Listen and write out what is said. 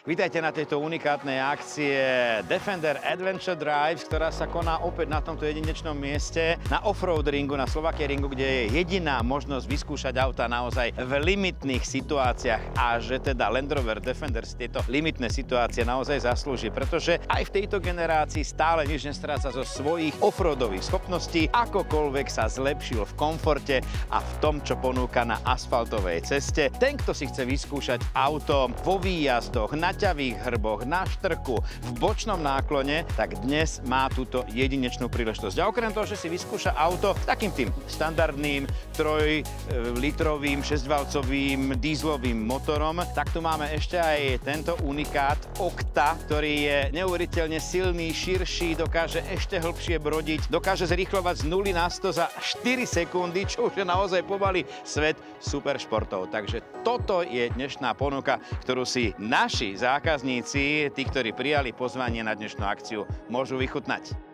Vítajte na tejto unikátnej akcie Defender Adventure Drive, ktorá sa koná opäť na tomto jedinečnom mieste na offroad ringu, na Slovakia ringu, kde je jediná možnosť vyskúšať auta naozaj v limitných situáciách a že teda Land Rover Defender si tieto limitné situácie naozaj zaslúži, pretože aj v tejto generácii stále nič nestráca zo svojich offroadových schopností, akokoľvek sa zlepšil v komforte a v tom, čo ponúka na asfaltovej ceste. Ten, kto si chce vyskúšať auto vo výjazdoch, na ťavých hrboch, na štrku, v bočnom náklone, tak dnes má túto jedinečnú príležitosť. A okrem toho, že si vyskúša auto takým tým štandardným 3-litrovým 6-valcovým dízlovým motorom, tak tu máme ešte aj tento unikát Octa, ktorý je neuveriteľne silný, širší, dokáže ešte hlbšie brodiť, dokáže zrýchľovať z 0 na 100 za 4 sekundy, čo už je naozaj pomaly svet superšportov. Takže toto je dnešná ponuka, ktorú si naši zákazníci, tí, ktorí prijali pozvanie na dnešnú akciu, môžu vychutnať.